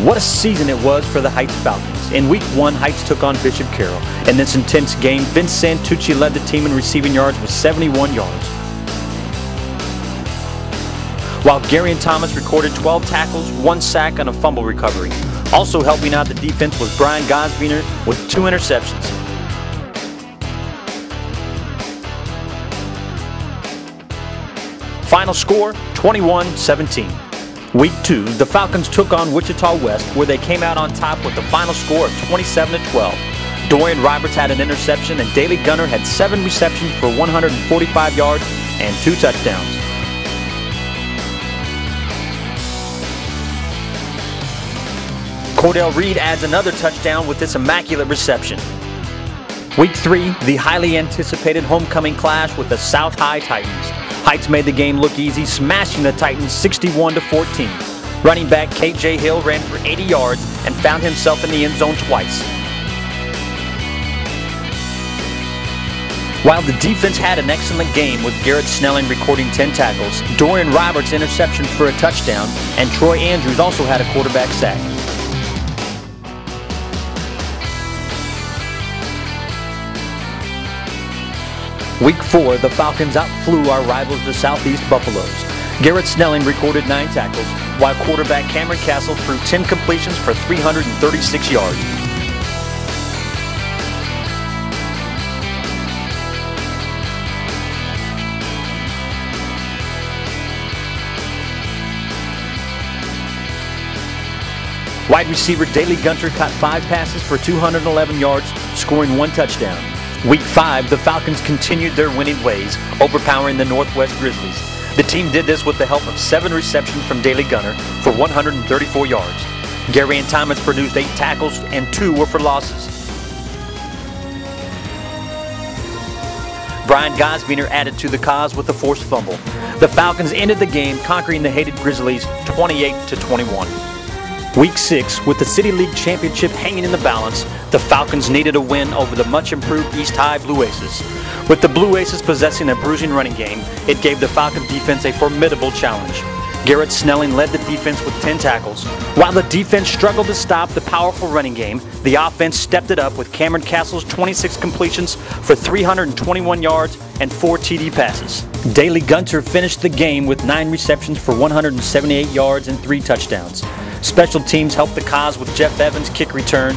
What a season it was for the Heights Falcons. In Week 1, Heights took on Bishop Carroll. In this intense game, Vince Santucci led the team in receiving yards with 71 yards. While Gary Thomas recorded 12 tackles, 1 sack, and a fumble recovery. Also helping out the defense was Brian Gosbiner with 2 interceptions. Final score, 21-17. Week 2, the Falcons took on Wichita West, where they came out on top with a final score of 27-12. Dorian Roberts had an interception, and Daley Gunner had 7 receptions for 145 yards and 2 touchdowns. Cordell Reed adds another touchdown with this immaculate reception. Week 3, the highly anticipated homecoming clash with the South High Titans. Heights made the game look easy, smashing the Titans 61-14. Running back K.J. Hill ran for 80 yards and found himself in the end zone twice. While the defense had an excellent game with Garrett Snelling recording 10 tackles, Dorian Roberts' interception for a touchdown, and Troy Andrews also had a quarterback sack. Week 4, the Falcons outflew our rivals, the Southeast Buffaloes. Garrett Snelling recorded 9 tackles, while quarterback Cameron Castle threw 10 completions for 336 yards. Wide receiver Daley Gunter caught 5 passes for 211 yards, scoring 1 touchdown. Week 5, the Falcons continued their winning ways, overpowering the Northwest Grizzlies. The team did this with the help of 7 receptions from Daley Gunner for 134 yards. Gary Thomas produced 8 tackles and 2 were for losses. Brian Gosbiner added to the cause with a forced fumble. The Falcons ended the game conquering the hated Grizzlies 28-21. Week 6, with the City League Championship hanging in the balance, the Falcons needed a win over the much-improved East High Blue Aces. With the Blue Aces possessing a bruising running game, it gave the Falcon defense a formidable challenge. Garrett Snelling led the defense with 10 tackles. While the defense struggled to stop the powerful running game, the offense stepped it up with Cameron Castle's 26 completions for 321 yards and 4 TD passes. Daley Gunter finished the game with 9 receptions for 178 yards and 3 touchdowns. Special teams helped the cause with Jeff Evans' kick return.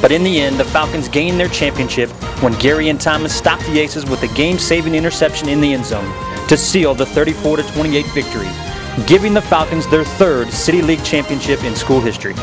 But in the end, the Falcons gained their championship when Gary Thomas stopped the Aces with a game-saving interception in the end zone to seal the 34-28 victory, giving the Falcons their 3rd City League championship in school history.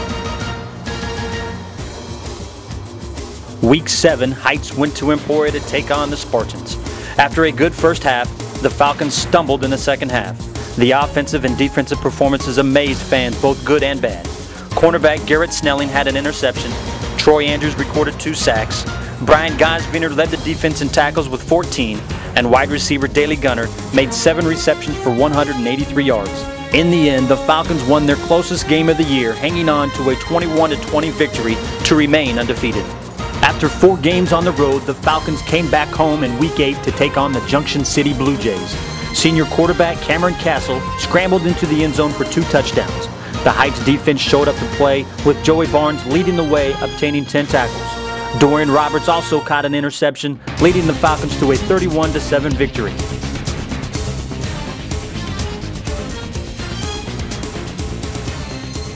Week 7, Heights went to Emporia to take on the Spartans. After a good first half, the Falcons stumbled in the second half. The offensive and defensive performances amazed fans, both good and bad. Cornerback Garrett Snelling had an interception. Troy Andrews recorded 2 sacks. Brian Gosbiner led the defense in tackles with 14, and wide receiver Daley Gunner made 7 receptions for 183 yards. In the end, the Falcons won their closest game of the year, hanging on to a 21-20 victory to remain undefeated. After 4 games on the road, the Falcons came back home in Week 8 to take on the Junction City Blue Jays. Senior quarterback Cameron Castle scrambled into the end zone for 2 touchdowns. The Heights defense showed up to play, with Joey Barnes leading the way, obtaining 10 tackles. Dorian Roberts also caught an interception, leading the Falcons to a 31-7 victory.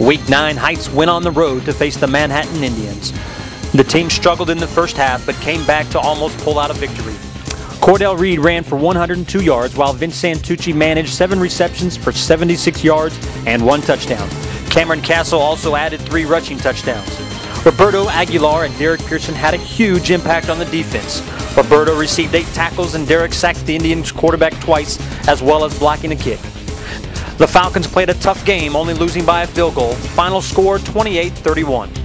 Week 9, Heights went on the road to face the Manhattan Indians. The team struggled in the first half, but came back to almost pull out a victory. Cordell Reed ran for 102 yards, while Vince Santucci managed 7 receptions for 76 yards and 1 touchdown. Cameron Castle also added 3 rushing touchdowns. Roberto Aguilar and Derek Pearson had a huge impact on the defense. Roberto received 8 tackles, and Derek sacked the Indians quarterback twice, as well as blocking a kick. The Falcons played a tough game, only losing by a field goal. Final score 28-31.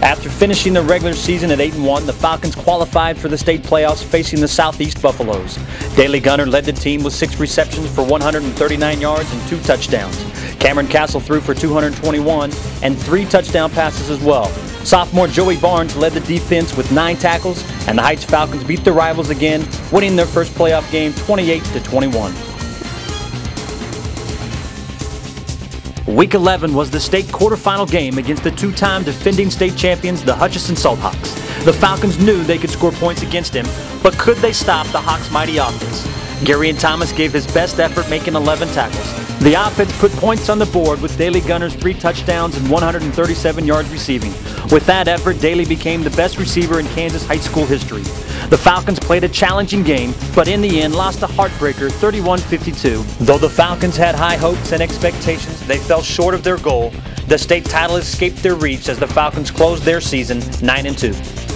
After finishing the regular season at 8-1, the Falcons qualified for the state playoffs facing the Southeast Buffaloes. Daley Gunner led the team with 6 receptions for 139 yards and 2 touchdowns. Cameron Castle threw for 221 and 3 touchdown passes as well. Sophomore Joey Barnes led the defense with 9 tackles, and the Heights Falcons beat their rivals again, winning their first playoff game 28-21. Week 11 was the state quarterfinal game against the 2-time defending state champions, the Hutchinson Salthawks. The Falcons knew they could score points against him, but could they stop the Hawks' mighty offense? Garion Thomas gave his best effort, making 11 tackles. The offense put points on the board with Daly Gunner's 3 touchdowns and 137 yards receiving. With that effort, Daly became the best receiver in Kansas high school history. The Falcons played a challenging game, but in the end lost a heartbreaker 31-52. Though the Falcons had high hopes and expectations, they fell short of their goal. The state title escaped their reach as the Falcons closed their season 9-2.